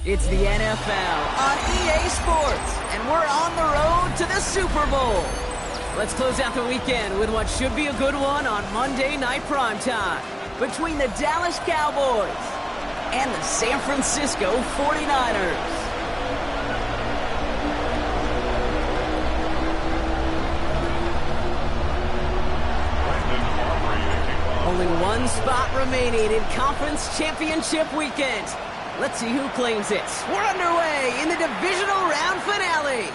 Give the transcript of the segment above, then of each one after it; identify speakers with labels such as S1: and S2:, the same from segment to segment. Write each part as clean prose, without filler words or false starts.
S1: It's the NFL on EA Sports, and we're on the road to the Super Bowl. Let's close out the weekend with what should be a good one on Monday Night Primetime between the Dallas Cowboys and the San Francisco 49ers. Only one spot remaining in Conference Championship Weekend. Let's see who claims it. We're underway in the Divisional Round Finale.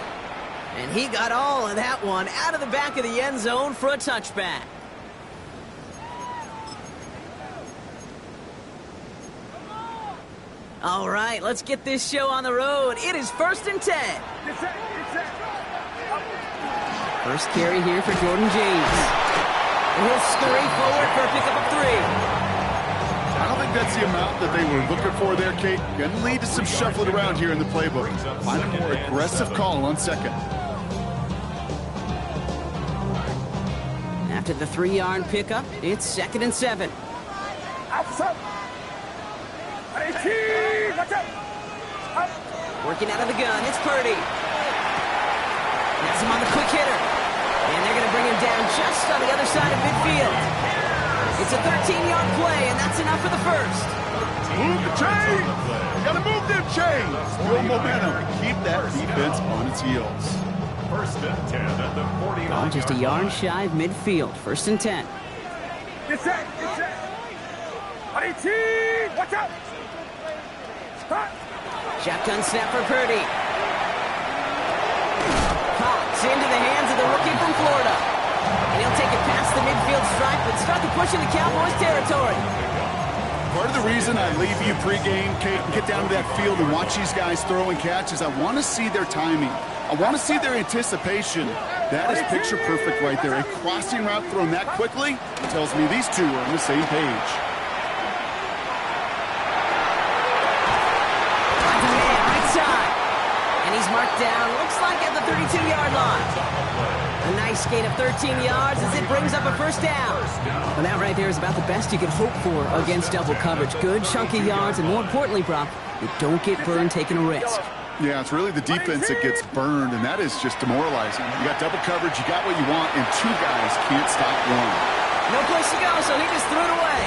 S1: And he got all of that one out of the back of the end zone for a touchback. All right, let's get this show on the road. It is 1st and 10. First carry here for Jordan James. He'll scurry forward for a pickup of 3.
S2: I don't think that's the amount that they were looking for there, Kate. Going to lead to some shuffling around here in the playbook. Find a more aggressive call on second.
S1: After the 3-yard pickup, it's 2nd and 7. Working out of the gun, it's Purdy. Has him on the quick hitter. And they're going to bring him down just on the other side of midfield. It's a 13-yard play, and that's enough for the first.
S2: Move the chain! You gotta move them chains! Build momentum. Keep that defense on its heels.
S3: 1st and 10 at the 49.
S1: Just a yard shy of midfield. 1st and 10.
S4: Get set! Get set! Watch out!
S1: Shotgun snap for Purdy. Pops into the hands of the rookie from Florida. And he'll take it past the midfield stripe and start to push into Cowboys territory.
S2: Part of the reason I leave you pregame, Kate, and get down to that field and watch these guys throw and catch is I want to see their timing. I want to see their anticipation. That is picture perfect right there. A crossing route thrown that quickly tells me these two are on the same page.
S1: Right side. And he's marked down, looks like at the 32-yard line. A nice gain of 13 yards as it brings up a first down. Well, that right there is about the best you could hope for against double coverage. Good chunky yards, and more importantly, Brock, you don't get burned taking a risk.
S2: Yeah, it's really the defense that gets burned, and that is just demoralizing. You got double coverage, you got what you want, and two guys can't stop one.
S1: No place to go, so he just threw it away.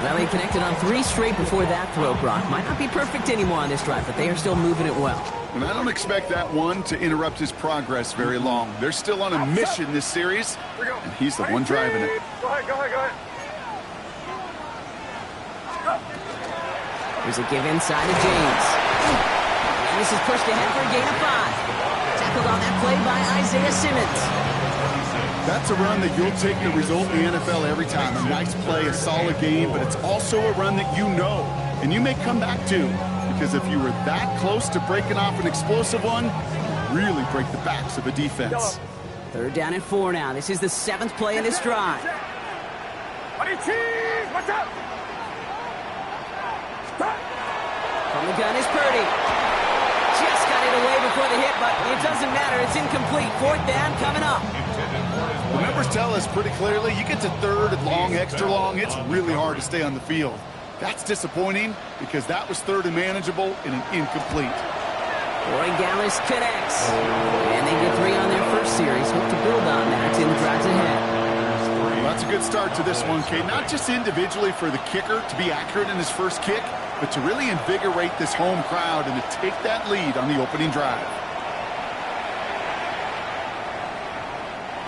S1: Well, he connected on 3 straight before that throw, Brock. Might not be perfect anymore on this drive, but they are still moving it well.
S2: And I don't expect that one to interrupt his progress very long. They're still on a mission this series, and he's the one driving it.
S4: Go ahead.
S1: Here's a give inside to James. And this is pushed ahead for a gain of 5. Tackled on that play by Isaiah Simmons.
S2: That's a run that you'll take the result in the NFL every time. A nice play, a solid game, but it's also a run that you know, and you may come back to. Because if you were that close to breaking off an explosive one, you really break the backs of a defense.
S1: 3rd down and 4 now. This is the 7th play in this drive.
S4: Watch out!
S1: From the gun is Purdy. Just got it away before the hit, but it doesn't matter. It's incomplete. 4th down coming up.
S2: The numbers tell us pretty clearly, you get to 3rd and long, extra long, it's really hard to stay on the field. That's disappointing because that was 3rd and manageable and an incomplete.
S1: Roy Gallis connects. And they get 3 on their first series. Hope to build on that in the drives ahead.
S2: Well, that's a good start to this one, Kate. Not just individually for the kicker to be accurate in his first kick, but to really invigorate this home crowd and to take that lead on the opening drive.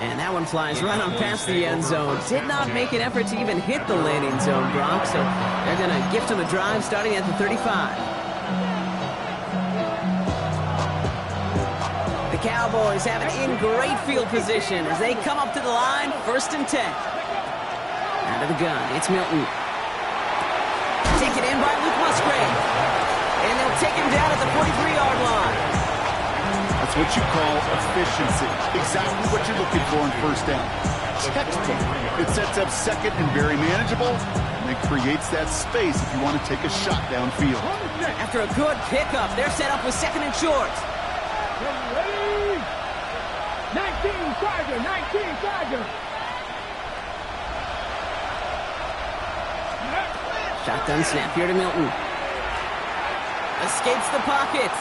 S1: And that one flies right on past the end zone. Did not make an effort to even hit the landing zone, Brock. So they're going to gift him a drive starting at the 35. The Cowboys have it in great field position as they come up to the line, 1st and 10. Out of the gun, it's Milton. Taken in by Luke Musgrave. And they'll take him down at the 43-yard line.
S2: That's what you call efficiency. Exactly what you're looking for in 1st down. Textbook. It sets up 2nd and very manageable, and it creates that space if you want to take a shot downfield.
S1: After a good pickup, they're set up with 2nd and short.
S4: 19 Charger.
S1: Shotgun snap here to Milton. Escapes the pocket.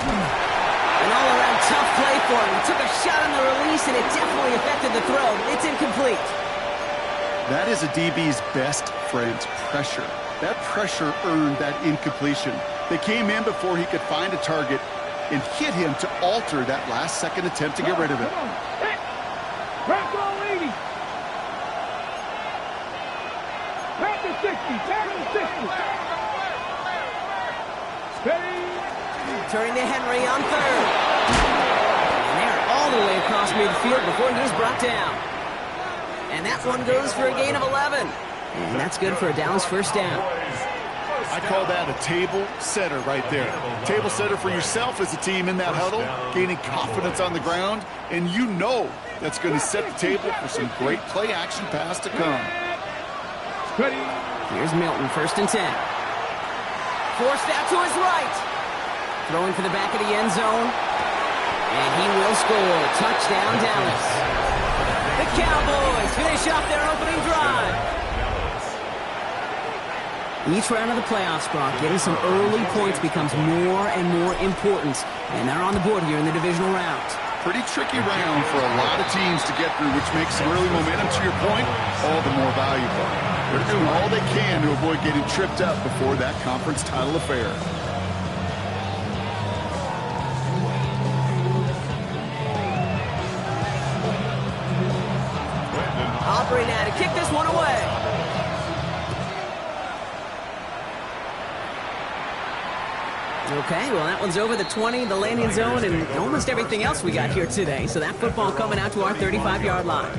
S1: An all-around tough play for him. He took a shot on the release, and it definitely affected the throw. It's incomplete.
S2: That is a DB's best friend, pressure. That pressure earned that incompletion. They came in before he could find a target and hit him to alter that last-second attempt to get rid of it.
S4: Back on 80. Back to 60. Back to 60. Steady.
S1: Turning to Henry on third. And they're all the way across midfield before he was brought down. And that one goes for a gain of 11. And that's good for a Dallas first down.
S2: I call that a table setter right there. Table setter for yourself as a team in that huddle, gaining confidence on the ground, and you know that's going to set the table for some great play-action pass to come.
S4: Steady.
S1: Here's Milton, 1st and 10. Forced out to his right. Throwing for the back of the end zone. And he will score. Touchdown, Dallas. The Cowboys finish off their opening drive. Each round of the playoffs, Brock, getting some early points becomes more and more important. And they're on the board here in the divisional round.
S2: Pretty tricky round for a lot of teams to get through, which makes some early momentum, to your point, all the more valuable. They're doing all they can to avoid getting tripped up before that conference title affair.
S1: Aubrey now to kick this one away. Okay, well, that one's over the 20, the landing zone, and almost everything else we got here today. So that football coming out to our 35-yard line.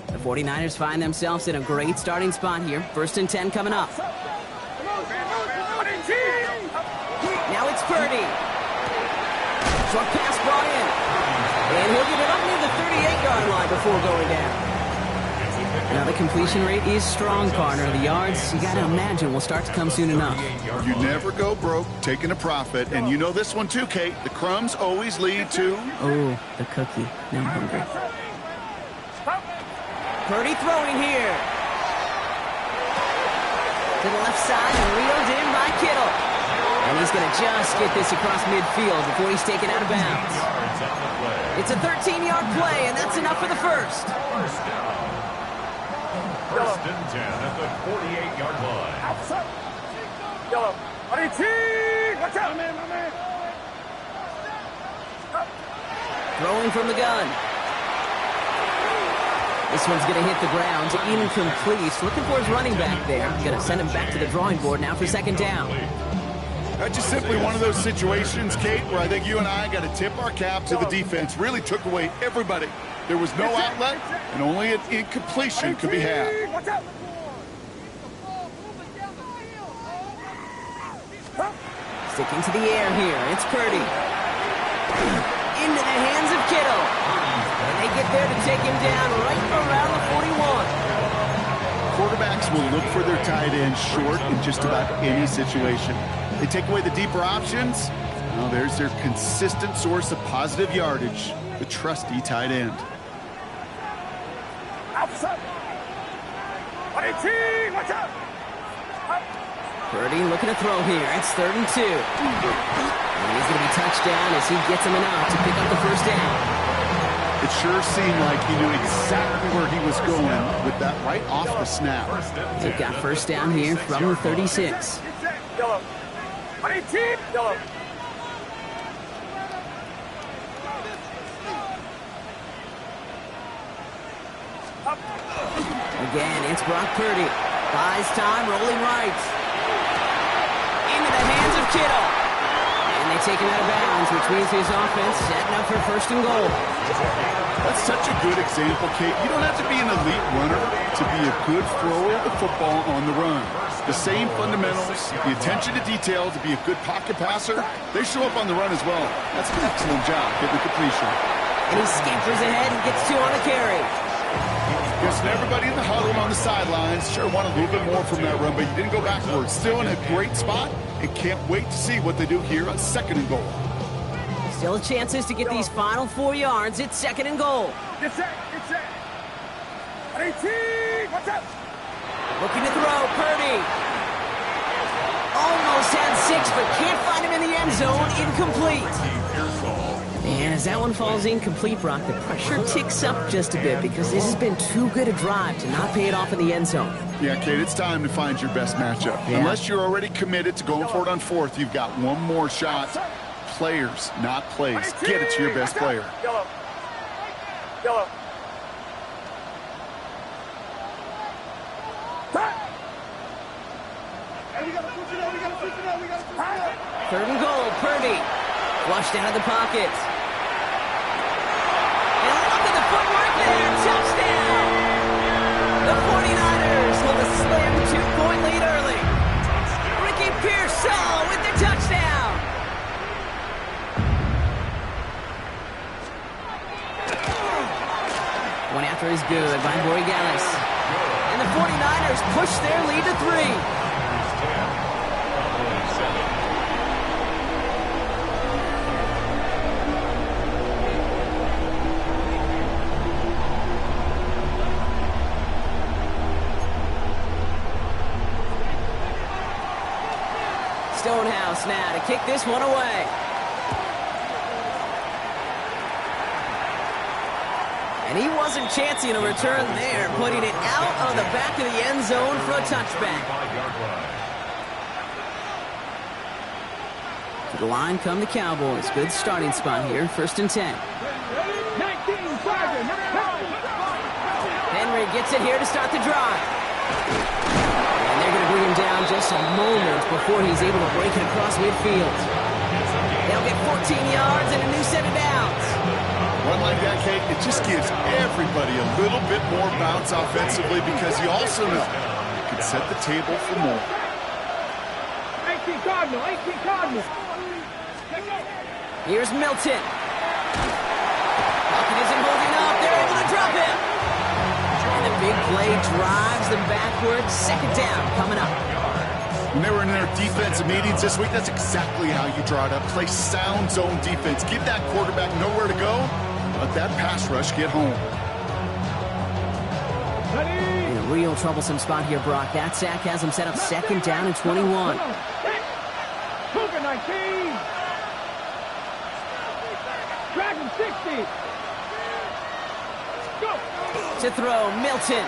S1: The 49ers find themselves in a great starting spot here. 1st and 10 coming up. Now it's Purdy. Short pass brought in. And he'll get it up near the 38-yard line before going down. Now, the completion rate is strong, partner. The yards, you got to imagine, will start to come soon enough.
S2: You never go broke taking a profit. And you know this one too, Kate. The crumbs always lead to...
S1: Oh, the cookie. Now I'm hungry. Purdy throwing here. To the left side and reeled in by Kittle. And he's going to just get this across midfield before he's taken out of bounds. It's a 13-yard play, and that's enough for the first.
S3: First and 10 at the 48-yard line.
S4: Outside. Yellow. Watch out, man, my man.
S1: Throwing from the gun. This one's going to hit the ground. Incomplete. Looking for his running back there. Going to send him back to the drawing board now for 2nd down.
S2: That's just simply one of those situations, Kate, where I think you and I got to tip our cap to the defense. Really took away everybody. There was no outlet, and only an incompletion could be had.
S1: Sticking to the air here. It's Purdy. Into the hands of Kittle. And they get there to take him down right around the 41.
S2: Quarterbacks will look for their tight end short in just about any situation. They take away the deeper options. Now there's their consistent source of positive yardage, the trusty tight end.
S4: Outside. Watch out.
S1: Purdy looking to throw here. It's 3rd and 2. And he's going to be touched down as he gets him enough to pick up the first down.
S2: It sure seemed like he knew exactly where he was going with that right off the snap.
S1: They've got first down here from the 36.
S4: Yellow. Yellow.
S1: Again, it's Brock Purdy. Buys time, rolling right. Into the hands of Kittle. And they take him out of bounds, which means his offense setting up for 1st and goal.
S2: That's such a good example, Kate. You don't have to be an elite runner to be a good thrower of the football on the run. The same fundamentals, the attention to detail to be a good pocket passer, they show up on the run as well. That's an excellent job getting the completion.
S1: And he scampers ahead and gets 2 on the carry.
S2: Guessing everybody in the huddle and on the sidelines sure want a little bit more from that run, but you didn't go backwards. Still in a great spot and can't wait to see what they do here on 2nd and goal.
S1: Still chances to get these final 4 yards. It's 2nd and goal.
S4: Get set. Watch out.
S1: Looking to throw, Purdy. zone, incomplete. And as that one falls incomplete, Brock, the pressure ticks up just a bit because this has been too good a drive to not pay it off in the end zone.
S2: Yeah, Kate, it's time to find your best matchup.
S1: Yeah.
S2: Unless you're already committed to going for it on fourth, you've got one more shot. Players, not plays. Get it to your best player.
S4: Yellow. Yellow.
S1: Third and goal, Purdy. Flushed out of the pocket. And look at the footwork there. Touchdown! The 49ers hold a slim 2-point lead early. Ricky Pearsall with the touchdown. One after is good by Borregales. And the 49ers push their lead to 3. Stonehouse now to kick this one away. And he wasn't chancing a return there, putting it out of the back of the end zone for a touchback. To the line come the Cowboys. Good starting spot here, 1st and 10. Henry gets it here to start the drive. And they're going to bring him down just a moment before he's able to break it across midfield. They'll get 14 yards and a new set of downs.
S2: One like that, Kate, it just gives everybody a little bit more bounce offensively because you also know you can set the table for more.
S4: 18 Cardinal.
S1: Here's Milton. Pocket isn't holding up. They're able to drop him. And the big play drives them backwards. 2nd down coming up.
S2: When they were in their defensive meetings this week, that's exactly how you draw it up. Play sound zone defense. Give that quarterback nowhere to go. Let that pass rush get home.
S1: In a real troublesome spot here, Brock. That sack has him set up 2nd down and 21.
S4: Cougar 19. Dragon 60. Go.
S1: To throw, Milton.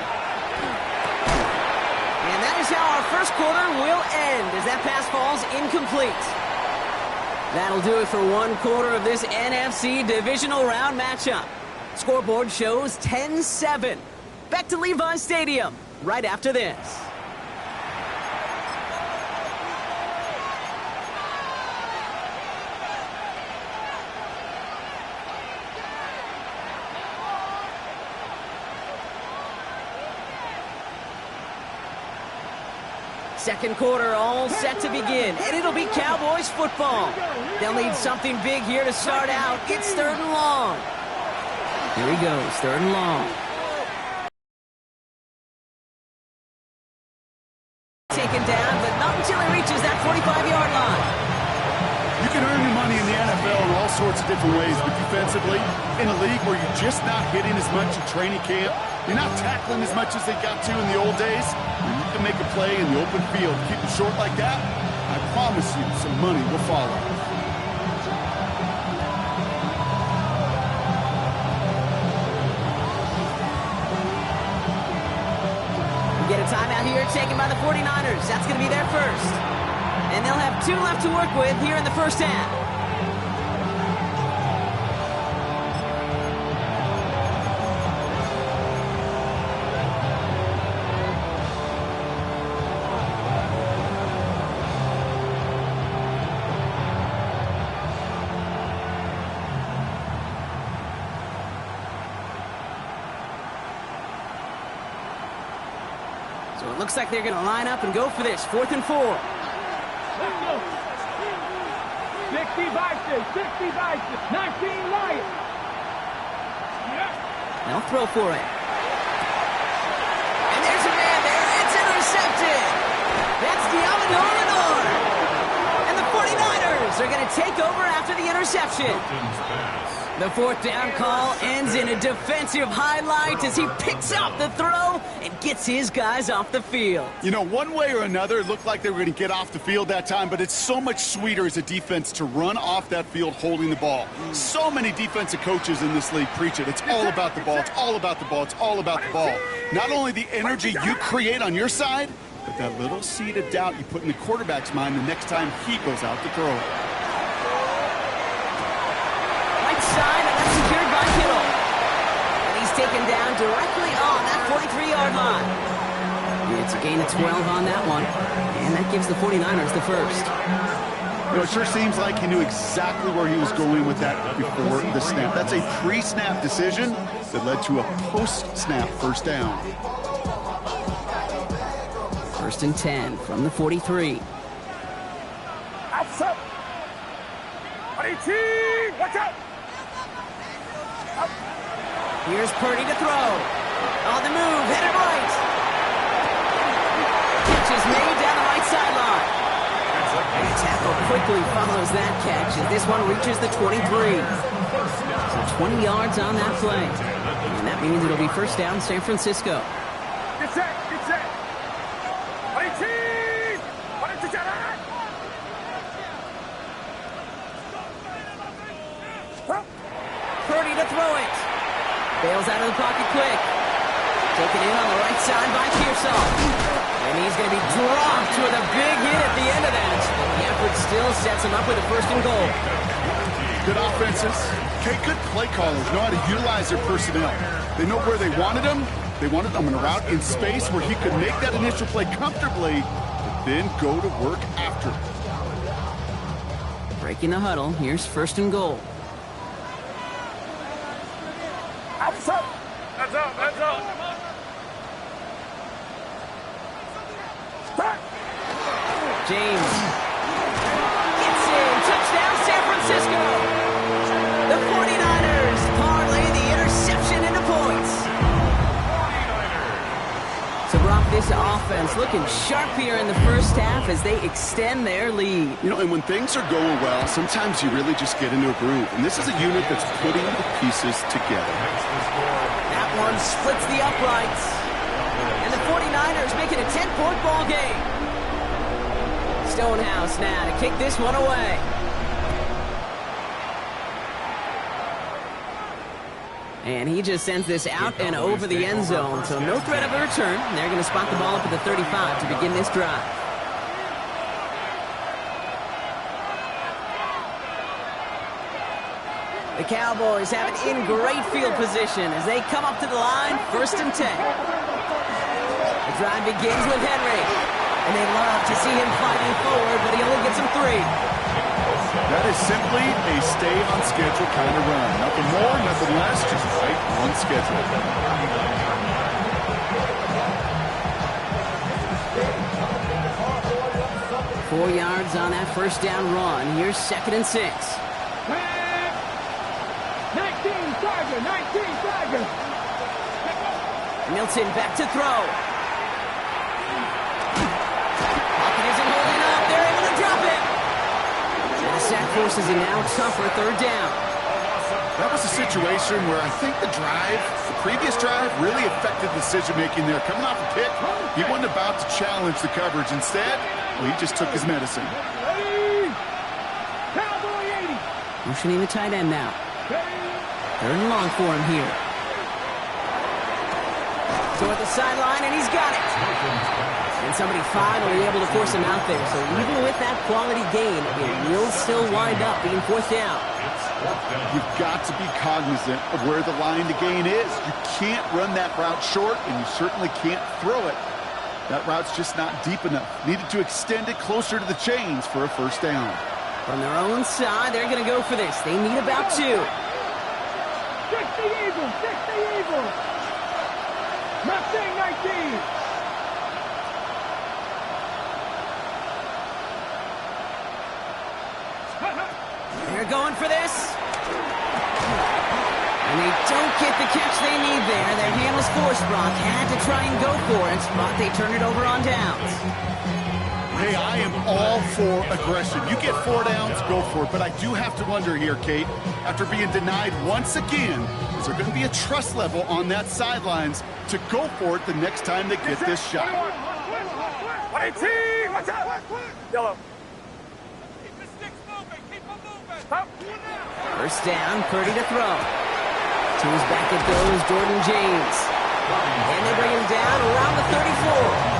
S1: And that is how our first quarter will end as that pass falls incomplete. That'll do it for one quarter of this NFC Divisional Round matchup. Scoreboard shows 10-7. Back to Levi's Stadium right after this. Second quarter all set to begin, and it'll be Cowboys football. They'll need something big here to start out. It's 3rd and long. Here he goes, 3rd and long. Taken down, but not until he reaches that 45-yard line.
S2: You can earn your money in the NFL in all sorts of different ways, but defensively, in a league where you're just not hitting as much in training camp, you're not tackling as much as they got to in the old days, you need to make a play in the open field. Keep it short like that, I promise you some money will follow.
S1: We get a timeout here taken by the 49ers. That's going to be their first. And they'll have 2 left to work with here in the first half. So it looks like they're going to line up and go for this. 4th and 4.
S4: 60 Vices, 19 Lions.
S1: They'll throw for it. And there's a man there. It's intercepted. That's Divisional. And the 49ers are going to take over after the interception. The fourth down call ends in a defensive highlight as he picks up the throw and gets his guys off the field.
S2: You know, one way or another, it looked like they were going to get off the field that time, but it's so much sweeter as a defense to run off that field holding the ball. So many defensive coaches in this league preach it. It's all about the ball. It's all about the ball. It's all about the ball. Not only the energy you create on your side, but that little seed of doubt you put in the quarterback's mind the next time he goes out to throw it.
S1: Side, and that's secured by Kittle. And he's taken down directly on that 43-yard line. It's a gain of 12 on that one, and that gives the 49ers the first.
S2: You know, it sure seems like he knew exactly where he was going with that before the snap. That's a pre-snap decision that led to a post-snap first down.
S1: 1st and 10 from the 43.
S4: Outside. 18. Watch out.
S1: Here's Purdy to throw. On the move, headed right. Catch is made down the right sideline. And the tackle quickly follows that catch as this one reaches the 23. So 20 yards on that play. And that means it'll be first down San Francisco.
S4: Get set. Get set. 18. 22.
S1: Purdy to throw it. Bails out of the pocket quick. Taken in on the right side by Pearsall. And he's going to be dropped with a big hit at the end of that. The effort still sets him up with a 1st and goal.
S2: Good offenses. Okay, good play callers know how to utilize their personnel. They know where they wanted him. They wanted him in a route in space where he could make that initial play comfortably, but then go to work after.
S1: Breaking the huddle. Here's 1st and goal.
S4: Outside. That's up. That's up. Start.
S1: James gets in. Touchdown, San Francisco. The 49ers parlay the interception into points. So, Brock, this offense looking sharp here in the first half as they extend their lead.
S2: You know, and when things are going well, sometimes you really just get into a groove. And this is a unit that's putting the pieces together.
S1: That one splits the uprights. And the 49ers make it a 10-point ball game. Stonehouse now to kick this one away. And he just sends this out and over the end zone. So no threat of a return. They're going to spot the ball up at the 35 to begin this drive. The Cowboys have it in great field position as they come up to the line, 1st and 10. The drive begins with Henry. And they love to see him fighting forward, but he only gets him 3.
S2: That is simply a stay-on-schedule kind of run. Nothing more, nothing less, just right on schedule.
S1: 4 yards on that first down run. Here's 2nd and 6.
S4: 19 Tiger.
S1: Milton back to throw. Pocket isn't holding up. They're able to drop it. And the sack forces a now tougher 3rd down.
S2: That was a situation where I think the previous drive, really affected decision-making there. Coming off a pick, he wasn't about to challenge the coverage. Instead, he just took his medicine.
S4: Cowboy 80.
S1: Motioning the tight end now. 3rd and long for him here. So at the sideline, and he's got it. And somebody finally able to force him out there. So even with that quality gain, it will still wind up being 4th down.
S2: You've got to be cognizant of where the line to gain is. You can't run that route short, and you certainly can't throw it. That route's just not deep enough. Needed to extend it closer to the chains for a 1st down.
S1: From their own side, they're going to go for this. They need about 2.
S4: 6 the Eagles. 6 the Eagles. Mustang 19.
S1: They're going for this. And they don't get the catch they need there. Their hand was forced, Brock. Had to try and go for it, but they turned it over on downs.
S2: Hey, Hey, I am all for aggression. You get 4 downs, go for it. But I do have to wonder here, Kate, after being denied once again, is there going to be a trust level on that sidelines to go for it the next time they get this shot?
S4: 18, watch out! Yellow. Keep the sticks moving, keep them moving. Stop.
S1: First down, Purdy to throw. To his back it goes, Jordan James. And they bring him down around the 34.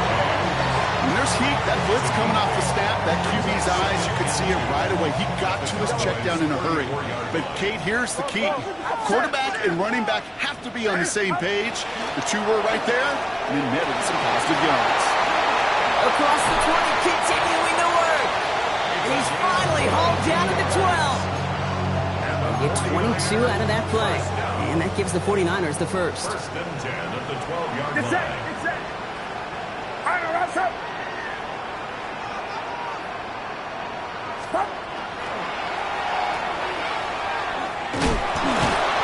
S2: When there's heat, that blitz coming off the snap, that QB's eyes, you could see it right away. He got to his check down in a hurry. But, Kate, here's the key. Quarterback and running back have to be on the same page. The two were right there, and it netted some positive yards.
S1: Across the 20, continuing to work. And he's finally hauled down to the 12. Get 22 out of that play. And that gives the 49ers the first.
S3: First and 10 at the 12-yard
S4: Get set,
S3: line.
S4: get set. All right, round up. Stop.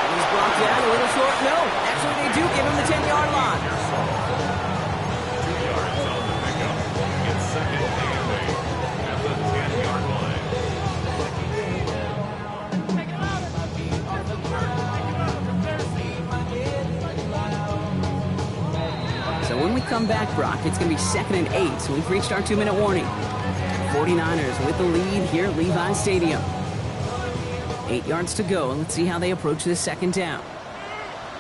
S1: He's brought down a little short. No, actually they do give him the 10-yard line.
S3: 2 yards on the pickup. It's second and 8 at the 10-yard line.
S1: So when we come back, Brock, it's going to be second and 8. So we've reached our 2-minute warning. 49ers with the lead here at Levi Stadium. 8 yards to go, and let's see how they approach this second down.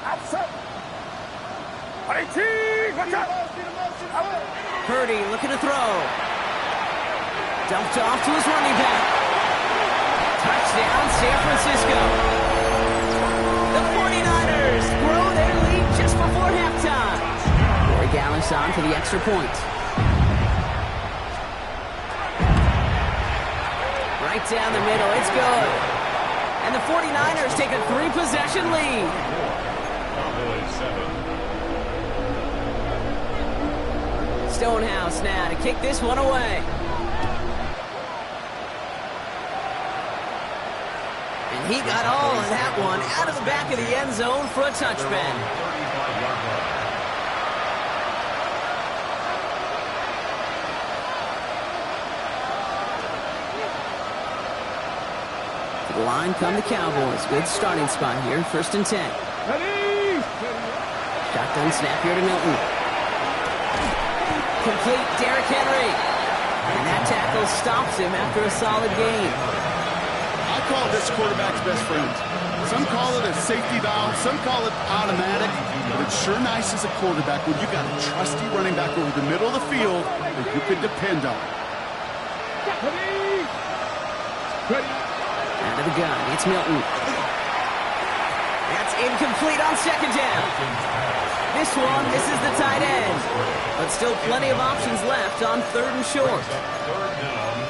S4: Outside. 18, watch out.
S1: Purdy looking to throw. Dumped off to his running back. Touchdown, San Francisco. The 49ers grow their lead just before halftime. Roy Gallis on for the extra point. Right down the middle, it's good. And the 49ers take a 3-possession lead.
S3: Cowboys 7.
S1: Stonehouse now to kick this one away. And he got all of that one out of the back of the end zone for a touchback.
S3: 35-yard line.
S1: To the line come the Cowboys. Good starting spot here. First and 10.
S4: Ready.
S1: Shotgun snap here to Milton. Complete, Derrick Henry. And that tackle stops him after a solid gain.
S2: I call this quarterback's best friend. Some call it a safety valve, some call it automatic, but it's sure nice as a quarterback when you got a trusty running back over the middle of the field that you can depend on.
S4: Ready. Ready.
S1: Out of the gun, it's Milton. That's incomplete on second down. This is the tight end. But still plenty of options left on third and short.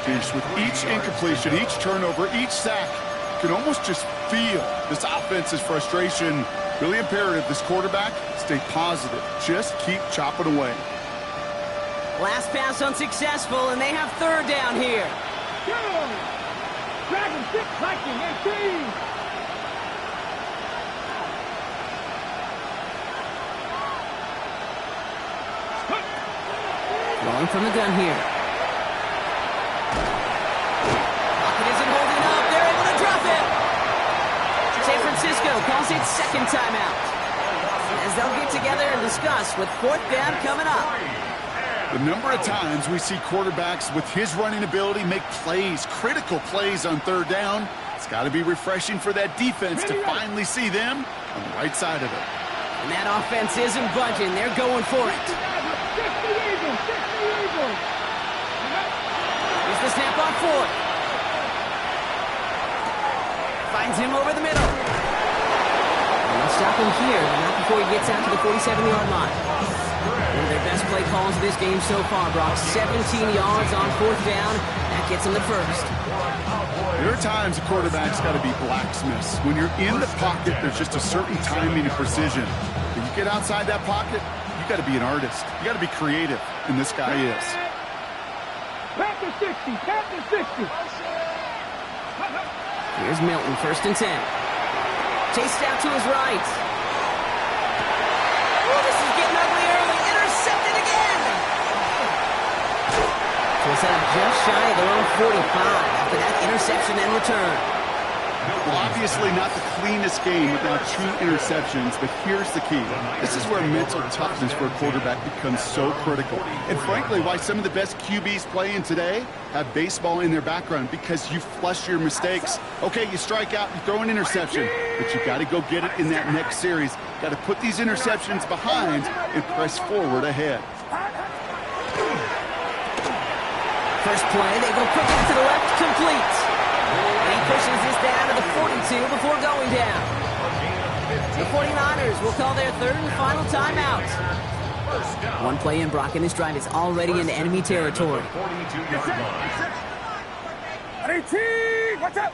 S2: Gosh, with each incompletion, each turnover, each sack, you can almost just feel this offense's frustration. Really imperative this quarterback stay positive. Just keep chopping away.
S1: Last pass unsuccessful, and they have third down here.
S4: Go. Dragon 6, Viking 18.
S1: Rolling from the gun here. Pocket isn't holding up. They're able to drop it. San Francisco calls it second timeout. As they'll get together and discuss with fourth down coming up.
S2: The number of times we see quarterbacks with his running ability make plays, critical plays on third down, it's got to be refreshing for that defense to finally see them on the right side of it.
S1: And that offense isn't budging. They're going for it. Here's the snap on fourth. Finds him over the middle. And they'll stop him here, but not before he gets out to the 47-yard line. One of their best play calls of this game so far, Brock. 17 yards on fourth down. That gets him the first.
S2: There are times a quarterback's got to be blacksmiths. When you're in the pocket, there's just a certain timing and precision. When you get outside that pocket, you got to be an artist. You got to be creative, and this guy is.
S4: Panther 60, Panther 60.
S1: Here's Milton, first and 10. Chased out to his right. Oh, this is getting ugly early. Intercepted again. will set up just shy of their own 45 after that interception and return.
S2: Well, obviously not the cleanest game without true interceptions, but here's the key. This is where mental toughness for a quarterback becomes so critical. And frankly, why some of the best QBs playing today have baseball in their background, because you flush your mistakes. Okay, you strike out, you throw an interception, but you got to go get it in that next series. Got to put these interceptions behind and press forward ahead.
S1: First play, they go quickly to the left, complete. And he pushes this down to the 42 before going down. The 49ers will call their third and final timeout. One play in, Brock, and this drive is already into enemy territory.
S3: 42-yard line.
S4: Watch out!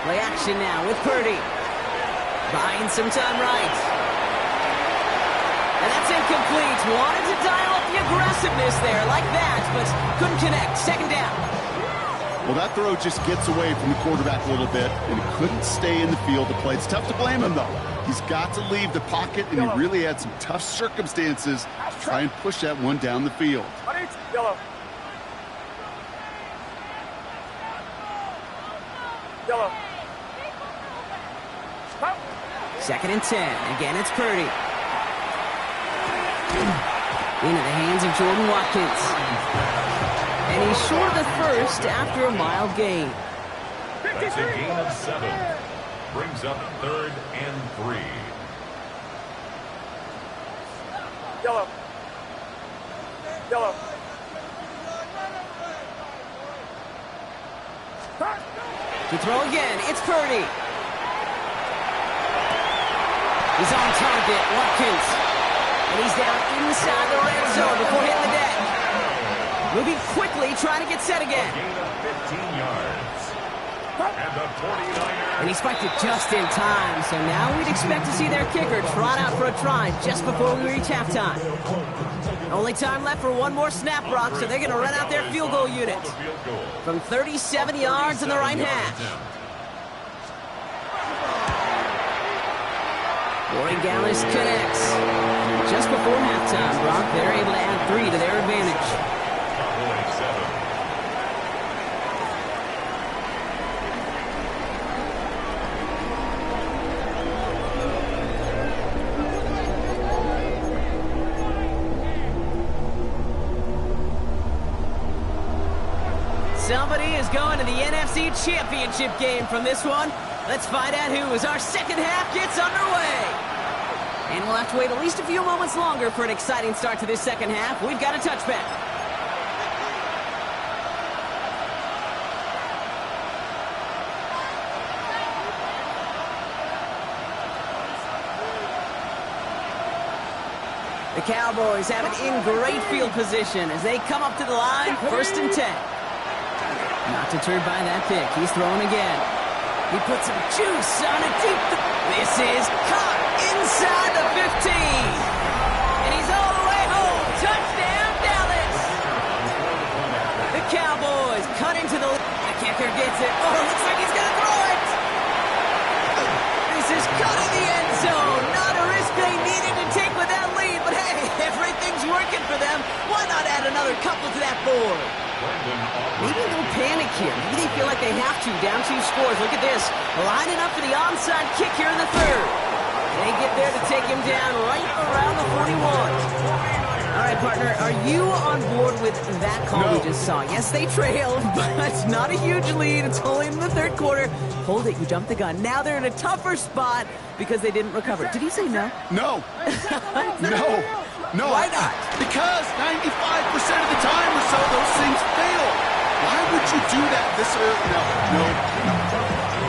S1: Play action now with Purdy. Buying some time right. And that's incomplete. Wanted to dial up the aggressiveness there like that, but couldn't connect. Second down.
S2: Well, that throw just gets away from the quarterback a little bit, and he couldn't stay in the field to play. It's tough to blame him, though. He's got to leave the pocket, and he really had some tough circumstances to try and push that one down the field.
S4: Yellow. Yellow.
S1: Second and 10. Again, it's Purdy. Into the hands of Jordan Watkins. And he's short of the first after a mild gain.
S3: That's a gain of 7. Brings up 3rd and 3.
S4: Yellow.
S1: To throw again, it's Purdy. He's on target, Watkins. And he's down inside the red zone before hitting the deck. Moving quickly, trying to get set again.
S3: Gain of 15 yards. And the 49ers.
S1: And he spiked it just in time, so now we'd expect to see their kicker trot out for a try just before we reach halftime. Only time left for one more snap, Brock, so they're going to run out their field goal unit from 37 yards in the right half. Corey Gallis connects. Just before halftime, Brock, they're able to add 3 to their advantage. Somebody is going to the NFC Championship game from this one. Let's find out who as our second half gets underway. And we'll have to wait at least a few moments longer for an exciting start to this second half. We've got a touchback. The Cowboys have it in great field position as they come up to the line, 1st and 10. Not deterred by that pick. He's throwing again. He puts some juice on it deep. This is caught inside the 15. And he's all the way home. Touchdown, Dallas. The Cowboys cut into the... The kicker gets it. Oh, it looks like he's going to throw it. This is cut in the end zone. Not a risk they needed to take with that lead. But hey, everything's working for them. Why not add another couple to that board? Maybe no panic here. Maybe they feel like they have to. Down 2 scores. Look at this. Lining up for the onside kick here in the 3rd. They get there to take him down right around the 41. All right, partner, are you on board with that call we just saw? Yes, they trailed, but it's not a huge lead. It's only in the 3rd quarter. Hold it. You jumped the gun. Now they're in a tougher spot because they didn't recover. Did he say no?
S2: No. No.
S1: Why not?
S2: Because 95% of the time or so, those things fail. Why would you do that this early? No.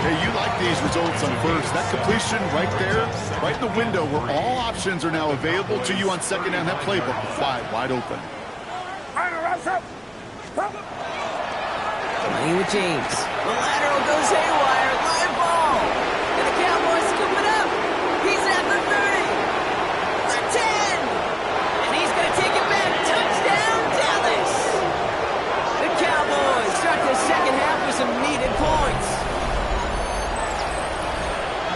S2: Hey, you like these results on first. That completion right there, right in the window where all options are now available to you on second down. That playbook wide open.
S1: Playing with James. The lateral goes haywire. Live ball. And the Cowboys scoop it up. He's at the 30. The 10. And he's going to take it back. Touchdown, Dallas. The Cowboys start the second half with some needed points.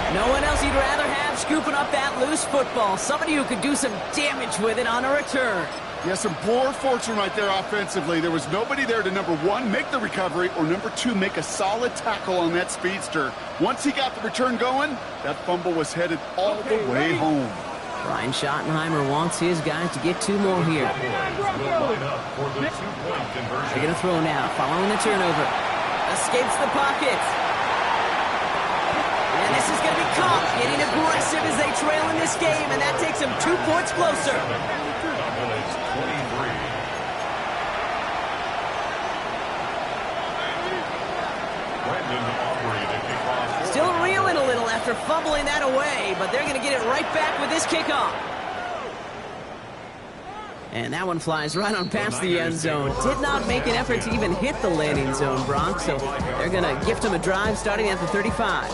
S1: No one else you'd rather have scooping up that loose football. Somebody who could do some damage with it on a return.
S2: Yeah, some poor fortune right there offensively. There was nobody there to, number one, make the recovery, or number two, make a solid tackle on that speedster. Once he got the return going, that fumble was headed all the way home.
S1: Brian Schottenheimer wants his guys to get 2 more here. They're going to throw now, following the turnover. Escapes the pocket. And this is going to be caught, getting aggressive as they trail in this game, and that takes them 2 points closer. Still reeling a little after fumbling that away, but they're going to get it right back with this kickoff. And that one flies right on past the end zone. Did not make an effort to even hit the landing zone, Brock, so they're going to gift him a drive starting at the 35.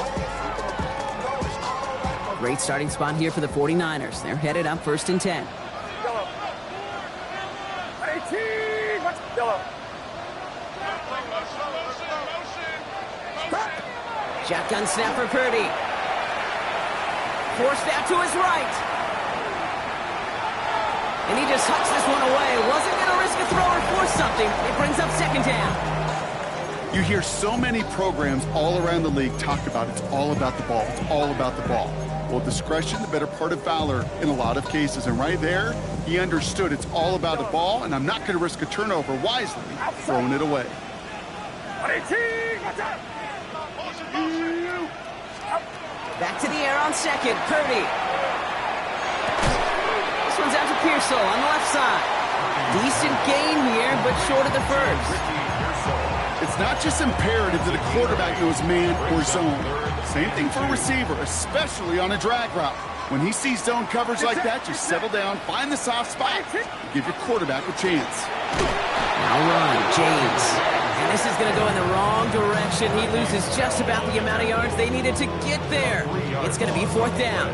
S1: Great starting spot here for the 49ers. They're headed up 1st and 10.
S4: Yellow. 18. Watch yellow.
S1: Shotgun snap for Purdy. Forced out to his right. And he just hucks this one away. Wasn't going to risk a throw or force something. It brings up 2nd down.
S2: You hear so many programs all around the league talk about it's all about the ball. It's all about the ball. Well, discretion, the better part of valor in a lot of cases. And right there, he understood it's all about the ball, and I'm not going to risk a turnover wisely, throwing it away.
S4: 18. Watch out.
S1: Back to the air on 2nd. Purdy. This one's out to Pearsall on the left side. Decent gain here, but short of the first.
S2: It's not just imperative that a quarterback knows man or zone. Same thing for a receiver, especially on a drag route. When he sees zone coverage like that, just settle down, find the soft spot, and give your quarterback a chance.
S1: Now run, James. And this is going to go in the wrong direction. He loses just about the amount of yards they needed to get there. It's going to be 4th down.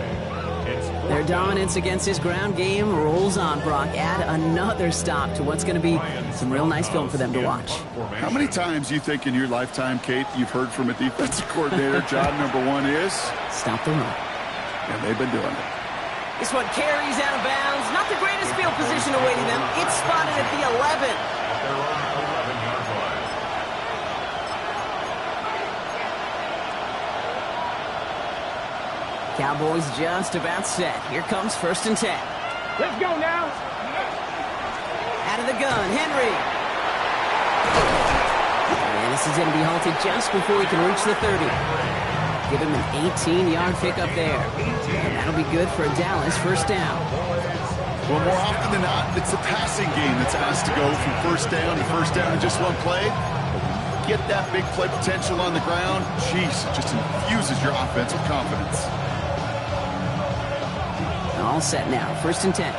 S1: Their dominance against this ground game rolls on, Brock. Add another stop to what's going to be some real nice film for them to watch.
S2: How many times do you think in your lifetime, Kate, you've heard from a defensive coordinator, job number 1 is?
S1: Stop the run.
S2: And they've been doing it.
S1: This one carries out of bounds. Not the greatest field position awaiting them. It's spotted at the 11. Cowboys just about set. Here comes 1st and 10.
S4: Let's go now.
S1: Out of the gun, Henry. And this is going to be halted just before he can reach the 30. Give him an 18-yard pickup there. And that'll be good for Dallas 1st down.
S2: Well, more often than not, it's the passing game that's asked to go from 1st down to 1st down in just one play. Get that big play potential on the ground. Jeez, it just infuses your offense with confidence.
S1: All set now, 1st and 10.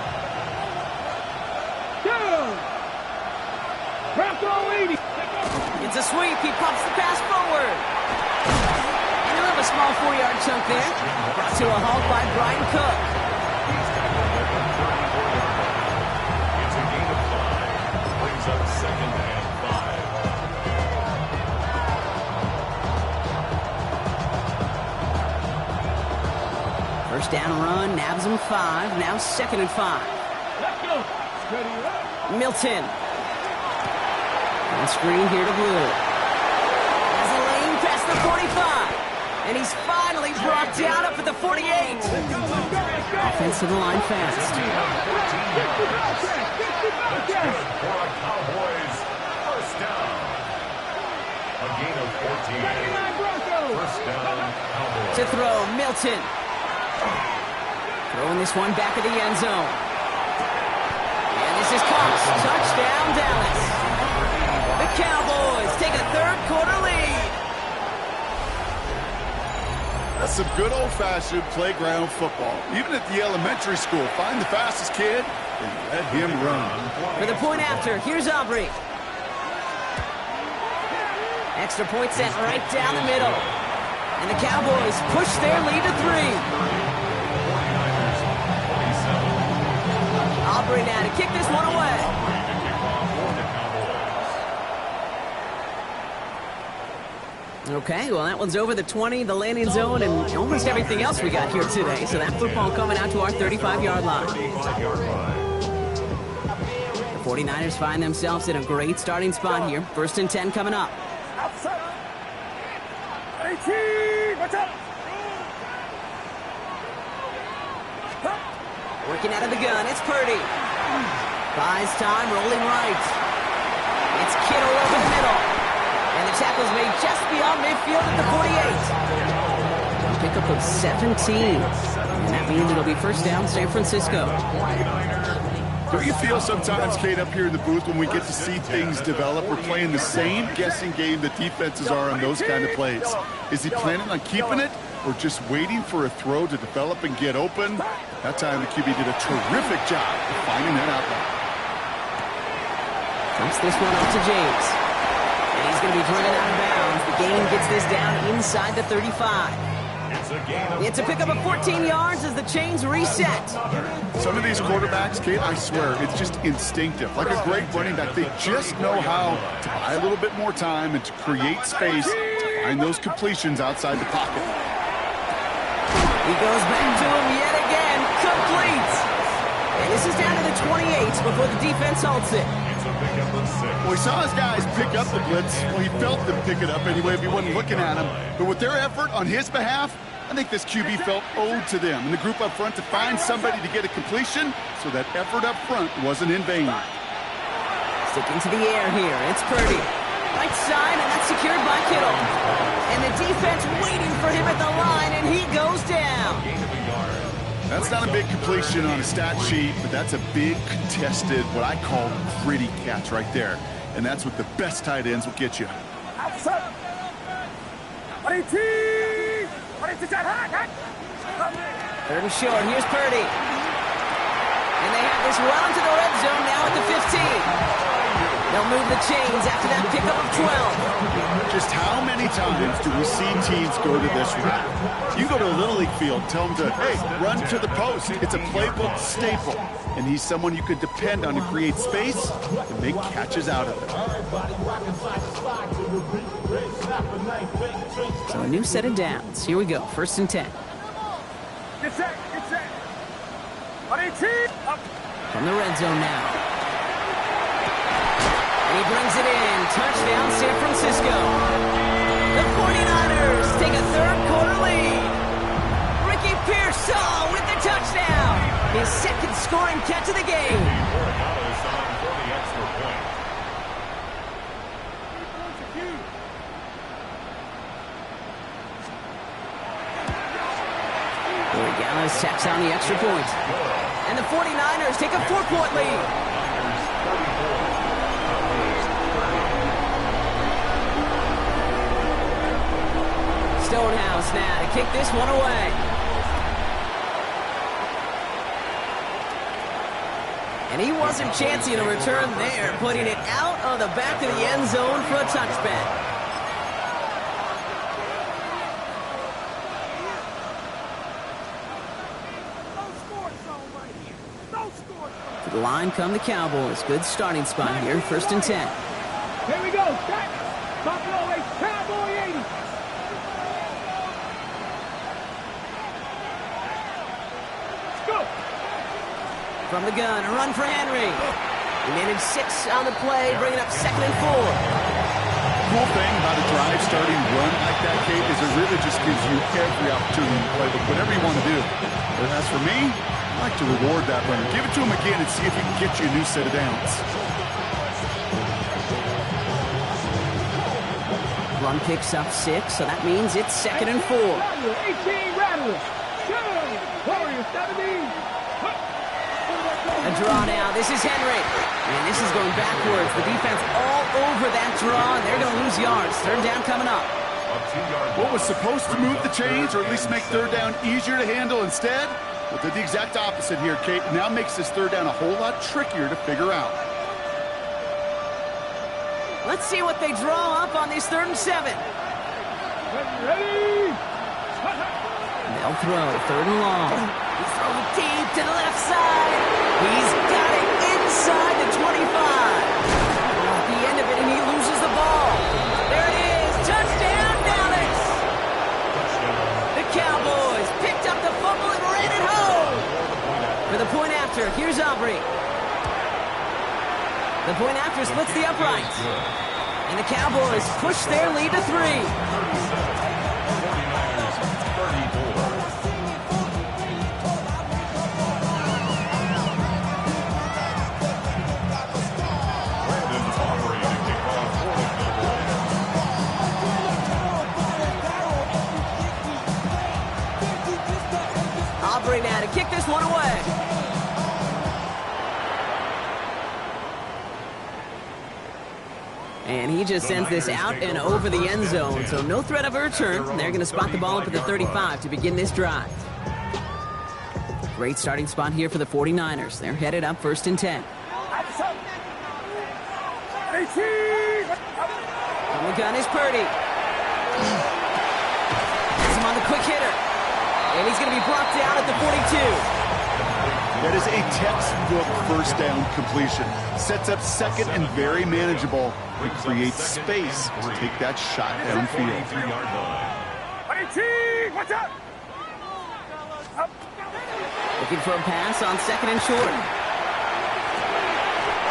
S1: It's a sweep. He pumps the pass forward. And he'll have a small 4-yard chunk there. Brought to a halt by Brian Cook.
S3: It's a gain of 5. Brings up 2nd and 5.
S1: First down run, nabs him 5. Now 2nd and 5.
S4: Let's go. Steady up.
S1: Milton. On screen here to Blue. Has a lane past the 45. And he's finally brought down up at the 48. Offensive line fast.
S3: That's good for a Cowboys 1st down. A gain of 14. 1st down, Cowboys.
S1: To throw, Milton. Throwing this one back of the end zone. And this is caught. Touchdown, Dallas. The Cowboys take a 3rd quarter lead.
S2: That's some good old-fashioned playground football. Even at the elementary school, find the fastest kid and let him run.
S1: For the point after, here's Aubrey. Extra point sent right down the middle. And the Cowboys push their lead to 3. Aubrey now to kick this one away. Okay, well, that one's over the 20, the landing zone, and almost everything else we got here today. So that football coming out to our 35-yard line.
S3: 35-yard line.
S1: The 49ers find themselves in a great starting spot here. 1st and 10 coming up.
S4: Outside. 18. Watch out.
S1: Working out of the gun, it's Purdy. Buys time, rolling right. It's Kittle over the middle. And the tackle's made just beyond midfield at the 48. A pickup of 17. And that means it'll be 1st down, San Francisco.
S2: Don't you feel sometimes, Kate, up here in the booth when we get to see things develop, we're playing the same guessing game that defenses are on those kind of plays? Is he planning on keeping it or just waiting for a throw to develop and get open? That time the QB did a terrific job of finding that outlet.
S1: Dumps this one up to James. And he's going to be driven out of bounds. The gain gets this down inside the 35. It's a pickup of 14 yards as the chains reset.
S2: Some of these quarterbacks, Kate, I swear, it's just instinctive. Like a great running back, they just know how to buy a little bit more time and to create space to find those completions outside the pocket.
S1: He goes back to him yet again. Complete. And this is down to the 28 before the defense halts it.
S2: Well, he saw his guys pick up the blitz. Well, he felt them pick it up anyway if he wasn't looking at him. But with their effort on his behalf, I think this QB felt owed to them and the group up front to find somebody to get a completion so that effort up front wasn't in vain.
S1: Sticking to the air here. It's Purdy. Right side, and that's secured by Kittle. And the defense waiting for him at the line, and he goes down.
S2: That's not a big completion on a stat sheet, but that's a big contested, what I call gritty catch right there. And that's what the best tight ends will get you.
S4: Outside. 18.
S1: 3rd and short. Here's Purdy. And they have this well into the red zone now at the 15. They'll move the chains after that pickup of 12.
S2: Just how many times do we see teams go to this route? You go to a Little League field, tell them to, hey, run to the post. It's a playbook staple. And he's someone you could depend on to create space and make catches out of it.
S1: So a new set of downs. Here we go. 1st and 10.
S4: Get set. Get set. 18. Up.
S1: From the red zone now. And he brings it in. Touchdown, San Francisco. The 49ers take a 3rd quarter lead. Ricky Pearsall with the touchdown. His 2nd scoring catch of the game. Gallows tacks on the extra point. And the 49ers take a 4-point lead. Stonehouse now to kick this one away. And he wasn't chancing a return there, putting it out of the back of the end zone for a touchback. To the line come the Cowboys. Good starting spot here, 1st and 10.
S4: Here we go. Top always Cowboy 80. Let's go.
S1: From the gun, a run for Henry. He managed 6 on the play, bringing up 2nd and 4.
S2: The cool thing about a drive starting run like that, Kate, is it really just gives you every opportunity to play with whatever you want to do. But as for me, I like to reward that runner. Give it to him again and see if he can get you a new set of downs.
S1: Run picks up 6, so that means it's 2nd and 4.
S4: 18 Rattler. Warriors 17.
S1: A draw now. This is Henry. And this is going backwards. The defense all over that draw, and they're going to lose yards. 3rd down coming up.
S2: What was supposed to move the chains, or at least make 3rd down easier to handle instead? Well, did the exact opposite here, Kate. Now makes this 3rd down a whole lot trickier to figure out.
S1: Let's see what they draw up on this 3rd and 7.
S4: Ready?
S1: They'll throw 3rd and long. He's throwing deep to the left side. He's got it inside the 25. At the end of it, and he loses the ball. There it is. Touchdown, Dallas. point after. Here's Aubrey. The point after splits the uprights. And the Cowboys push their lead to 3.
S3: 37, 49ers 34. Brandon Aubrey to kick off for the Cowboys.
S1: Aubrey now to kick this one away. And he just sends this out and over the end zone, so no threat of a return. They're going to spot the ball up at the 35 to begin this drive. Great starting spot here for the 49ers. They're headed up 1st and 10. On the gun is Purdy. Has him on the quick hitter. And he's going to be brought down at the 42.
S2: That is a textbook first down completion. Sets up second and very manageable. It creates space to take that shot downfield.
S4: Watch out!
S1: Looking for a pass on 2nd and short.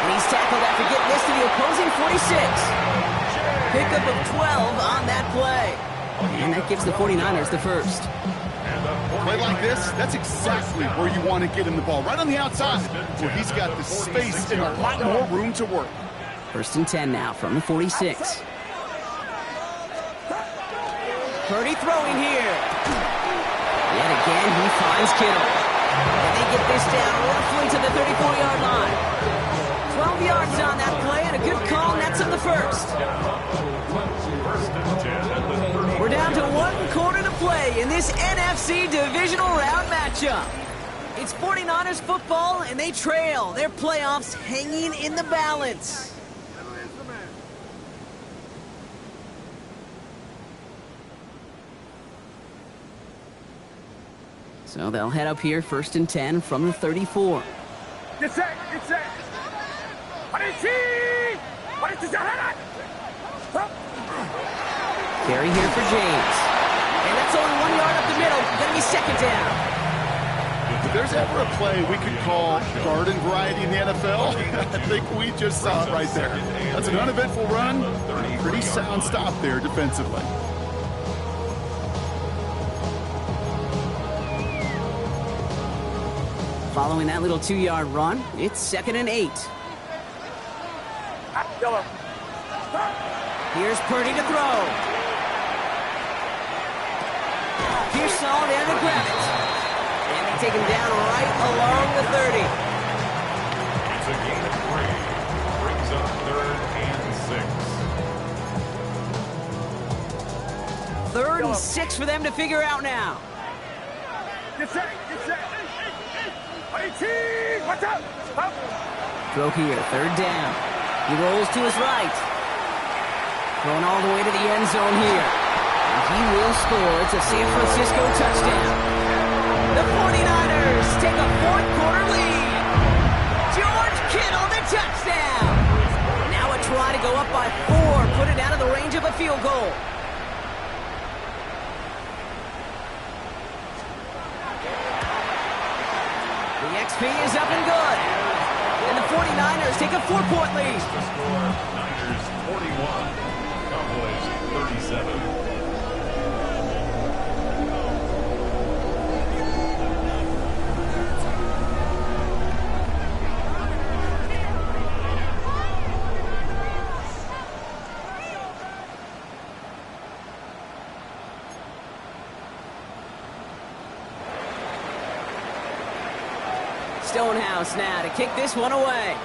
S1: And he's tackled after getting this to the opposing 46. Pickup of 12 on that play. And that gives the 49ers the first.
S2: A play like this, that's exactly where you want to get him the ball. Right on the outside, where he's got the space and a lot more room to work.
S1: 1st and 10 now from the 46. Purdy throwing here. Yet again, he finds Kittle. And they get this down roughly to the 34-yard line. 12 yards on that play, and a good call nets up the first. We're down to 1 quarter to play in this NFC Divisional Round matchup. It's 49ers football, and they trail. Their playoffs hanging in the balance. So they'll head up here 1st and 10 from the 34.
S4: Get set! Get set!
S1: Carry here for James. And that's only 1 yard up the middle. Gonna be 2nd down.
S2: If there's ever a play we could call garden variety in the NFL, I think we just saw it right there. That's an uneventful run, pretty sound stop there defensively.
S1: Following that little 2-yard run, it's 2nd and 8. Here's Purdy to throw. Pearson and to grab it. And they take him down right along the 30.
S3: It's a gain of 3. Brings up 3rd and 6.
S1: 3rd and 6 for them to figure out now.
S4: Get set! Get set! Watch out!
S1: Throw here, 3rd down. He rolls to his right. Going all the way to the end zone here. And he will score. It's a San Francisco touchdown. The 49ers take a 4th quarter lead. George Kittle, the touchdown. Now a try to go up by 4. Put it out of the range of a field goal. The XP is up and good. And the 49ers take a 4-point lead.
S3: The score, Niners 41, Cowboys 37.
S1: Stonehouse now to kick this one away.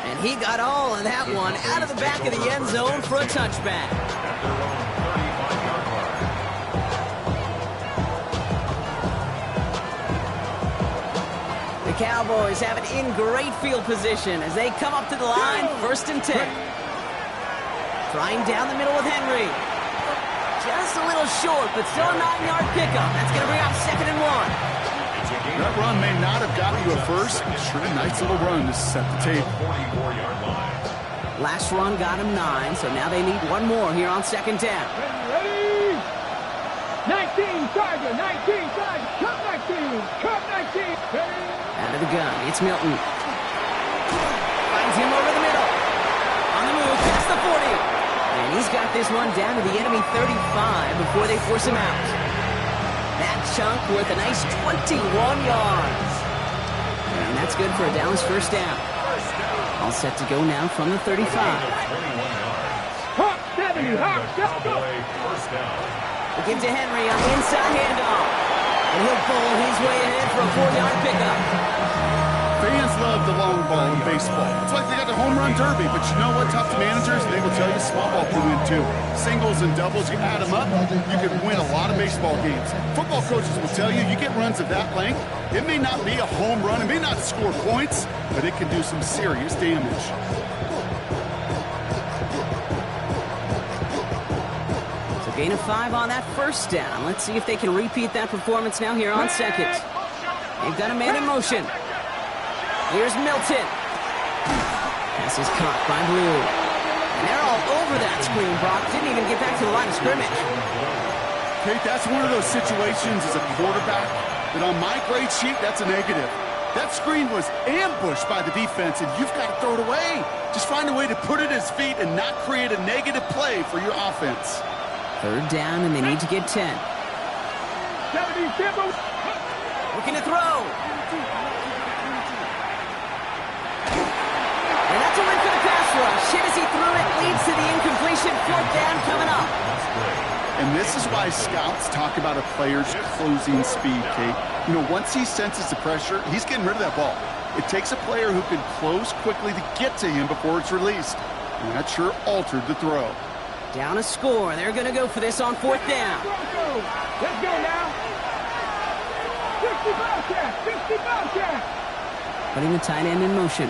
S1: And he got all of that one out of the back of the end zone for a touchback.
S3: At their own 35-yard line.
S1: The Cowboys have it in great field position as they come up to the line, 1st and 10. Trying down the middle with Henry. Just a little short, but still a 9-yard pickup. That's going to bring up 2nd and 1.
S2: That run may not have gotten you a first, but sure a nice little run to set the table.
S3: 44-yard line.
S1: Last run got him 9, so now they need one more here on 2nd down.
S4: Ready? 9. Tiger, 19, Tiger, Cup 19, Cup 19.
S1: Out of the gun, it's Milton. Finds him over the middle. On the move, past the 40. And he's got this one down to the enemy 35 before they force him out. That chunk worth a nice 21 yards. And that's good for a Dallas first down. All set to go now from the 35.
S4: Hop 70, hop, let's go.
S3: First down.
S1: We'll give to Henry on the inside handoff. And he'll bowl his way ahead for a 4-yard pickup.
S2: Fans love the long ball in baseball. It's like they got the home run derby, but you know what? Tough to managers, they will tell you small ball can win too. Singles and doubles, you add them up, you can win a lot of baseball games. Football coaches will tell you, you get runs of that length, it may not be a home run, it may not score points, but it can do some serious damage.
S1: So gain of 5 on that first down. Let's see if they can repeat that performance now here on second. They've got a man in motion. Here's Milton. Pass is caught by Blue. And they're all over that screen, Brock. Didn't even get back to the line of scrimmage.
S2: Kate, that's one of those situations as a quarterback that on my grade sheet, that's a negative. That screen was ambushed by the defense, and you've got to throw it away. Just find a way to put it at his feet and not create a negative play for your offense.
S1: Third down, and they need to get 10.
S4: 70, Timber.
S1: Looking to throw. And that's a win for the pass rush. Hit as he threw it, leads to the incompletion. Fourth down coming up.
S2: And this is why scouts talk about a player's closing speed, Kate. You know, once he senses the pressure, he's getting rid of that ball. It takes a player who can close quickly to get to him before it's released. And that sure altered the throw.
S1: Down a score. They're going to go for this on fourth down.
S4: Let's go now. 60 Bobcat, 60 Bobcat.
S1: Putting the tight end in motion.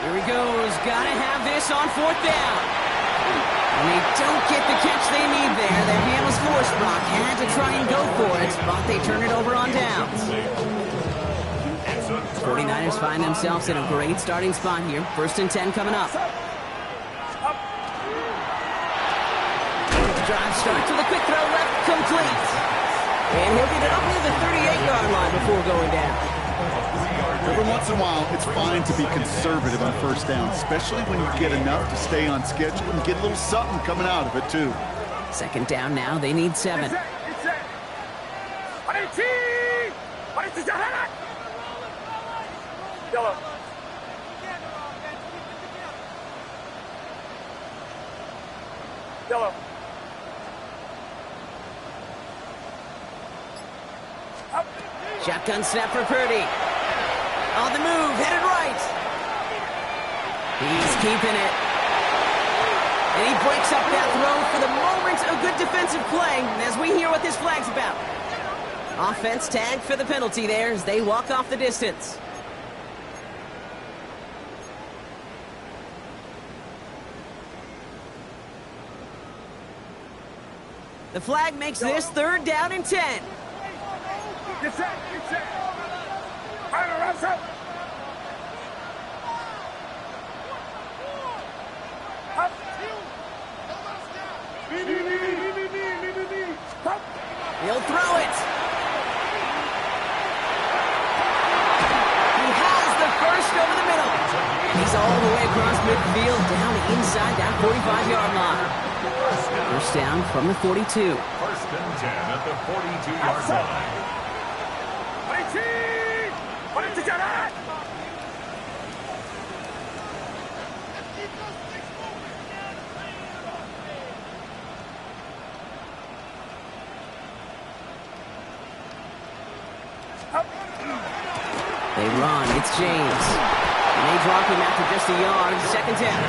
S1: Here he goes. Got to have this on fourth down. And they don't get the catch they need there. Their hand was forced. Brock had to try and go for it, but they turn it over on downs. 49ers find themselves in a great starting spot here. First and 10 coming up. Drive starts with a quick throw left, complete. And he'll get it up near the 38-yard line before going down.
S2: Every once in a while, it's fine to be conservative on first down, especially when you get enough to stay on schedule and get a little something coming out of it, too.
S1: Second down now, they need 7.
S4: Yellow. Yellow.
S1: Shotgun snap for Purdy. On the move, headed right. He's keeping it. And he breaks up that throw for the moment. A good defensive play as we hear what this flag's about. Offense tagged for the penalty there as they walk off the distance. The flag makes this third down and 10.
S4: Get set, get set. Final rush up. Up.
S1: He'll throw it. He has the first over the middle. And he's all the way across midfield down inside that 45-yard line. First down from the 42.
S3: First and 10 at the 42-yard line.
S1: They run. It's James. And they drop him after just a yard. Second down.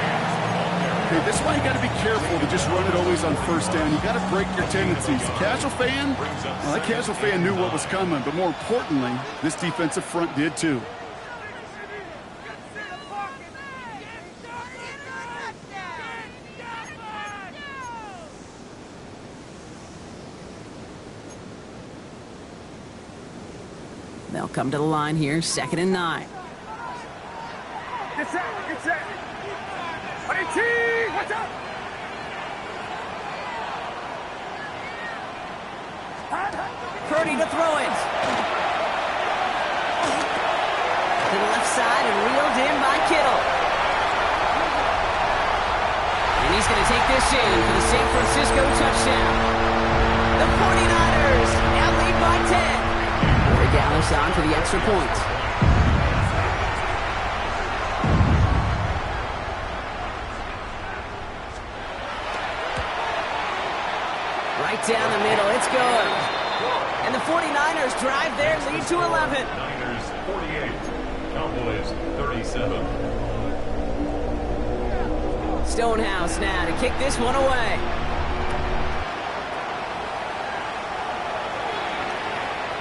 S2: Okay, this is why you got to be careful to just run it always on first down. You got to break your tendencies. Casual fan, well, that casual fan knew what was coming, but more importantly, this defensive front did too.
S1: They'll come to the line here, second and 9.
S4: Get set, get set. What's up?
S1: 40 to throw it. To the left side and reeled in by Kittle. And he's going to take this in for the San Francisco touchdown. The 49ers now lead by 10. Corey Dallas on for the extra point. Right down the middle, it's good. And the 49ers drive their lead to 11.
S3: Niners 48, Cowboys 37.
S1: Stonehouse now to kick this one away.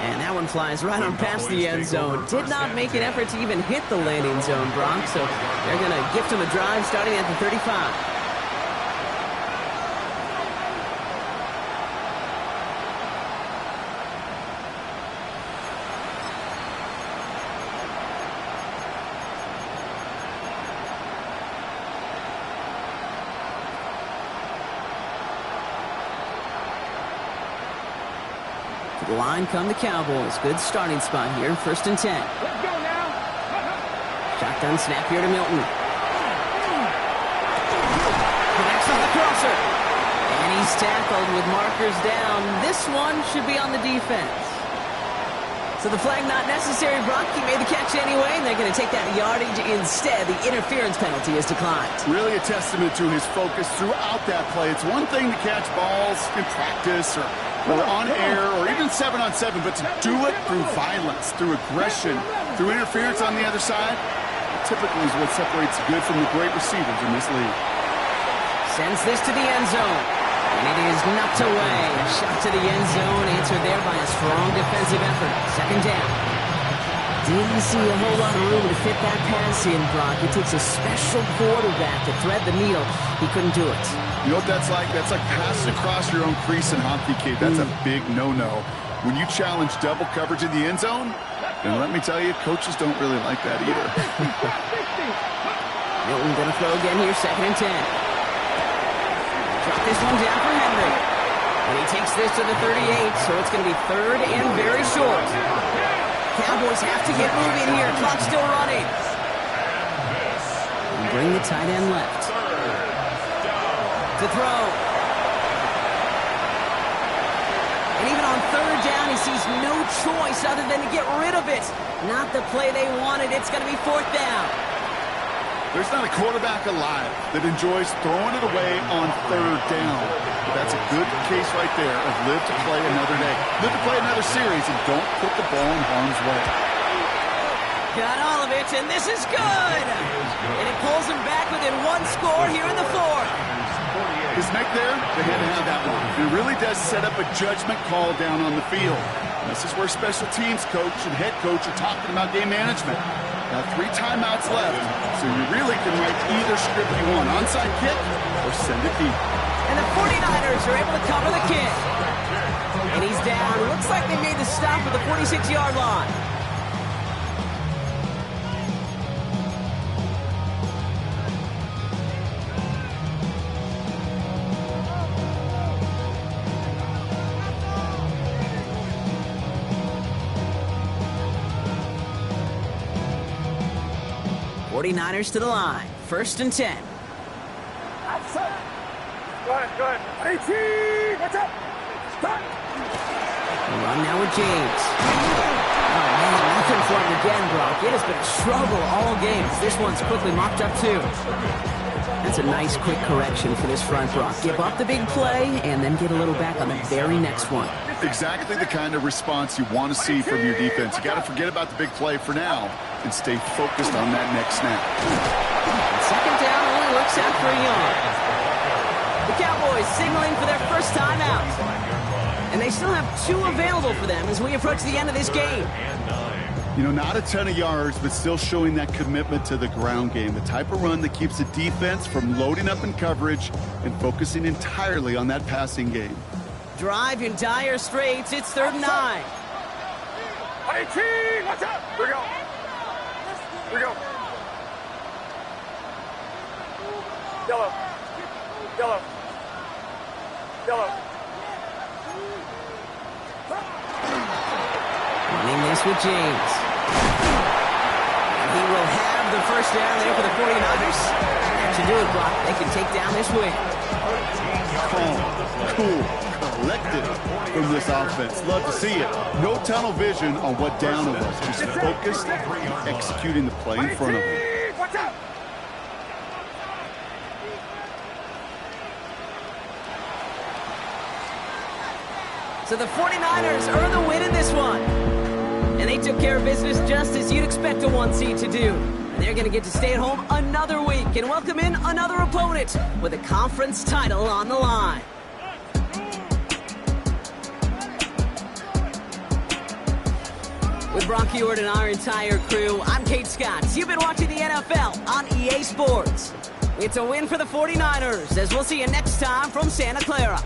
S1: And that one flies right on past the end zone. Did not make an effort to even hit the landing zone, Brock. So they're going to gift him a drive starting at the 35. To the line come the Cowboys. Good starting spot here. 1st and 10.
S4: Let's go now.
S1: Shotgun snap here to Milton. Connects on the crosser. And he's tackled with markers down. This one should be on the defense. So the flag not necessary. Brock, he made the catch anyway, and they're going to take that yardage instead. The interference penalty is declined.
S2: Really a testament to his focus throughout that play. It's one thing to catch balls in practice or on air or even 7-on-7, but to do it through violence, through aggression, through interference on the other side, typically is what separates good from the great receivers in this league.
S1: Sends this to the end zone. And it is knocked away. A shot to the end zone, answered there by a strong defensive effort. 2nd down. Didn't see a whole lot of room to fit that pass in, Brock. It takes a special quarterback to thread the needle. He couldn't do it.
S2: You know what that's like? That's like passing across your own crease in hockey, kid. That's a big no-no. When you challenge double coverage in the end zone, then let me tell you, coaches don't really like that either.
S1: Milton going to throw again here, 2nd and 10. Drop this one down for Henry. And he takes this to the 38, so it's going to be 3rd and very short. Cowboys have to get moving here. Clock still running. And bring the tight end left. To throw. And even on 3rd down, he sees no choice other than to get rid of it. Not the play they wanted. It's going to be 4th down.
S2: There's not a quarterback alive that enjoys throwing it away on 3rd down. That's a good case right there of live to play another day. Live to play another series and don't put the ball in harm's way.
S1: Got all of it, and this is good. And it pulls him back within 1 score here in the 4th.
S2: His neck there, they had to have that one. It really does set up a judgment call down on the field. This is where special teams coach and head coach are talking about game management. Got 3 timeouts left, so you really can write either script you want. Onside kick or send it deep.
S1: And the 49ers are able to cover the kick. And he's down. Looks like they made the stop at the 46-yard line. '49ers to the line. 1st and 10.
S4: Go ahead. 18, watch out. Stop.
S1: Run now with James. Oh, man, nothing for him again, Brock. It has been a struggle all game. This one's quickly mopped up, too. That's a nice, quick correction for this front, Brock. Give up the big play and then get a little back on the very next one.
S2: Exactly the kind of response you want to see from your defense. You got to forget about the big play for now and stay focused on that next snap.
S1: And 2nd down only works out for a yard. The Cowboys signaling for their first time out. And they still have 2 available for them as we approach the end of this game.
S2: You know, not a ton of yards, but still showing that commitment to the ground game. The type of run that keeps the defense from loading up in coverage and focusing entirely on that passing game.
S1: Drive in dire straits. It's 3rd and 9.
S4: 18, watch out. Here we go. Here we go. Yellow. Yellow. Yellow.
S1: this with James. And he will have the first down there for the 49ers. That should do it, Brock. They can take down this win.
S2: Calm, cool, collected from this offense. Love to see it. No tunnel vision on what down it was. Just focused and executing the play in front of them.
S4: Watch out!
S1: So the 49ers earn the win in this one. And they took care of business just as you'd expect a 1 seed to do. And they're going to get to stay at home another week and welcome in another opponent with a conference title on the line. With Brock Heward and our entire crew, I'm Kate Scott. You've been watching the NFL on EA Sports. It's a win for the 49ers, as we'll see you next time from Santa Clara.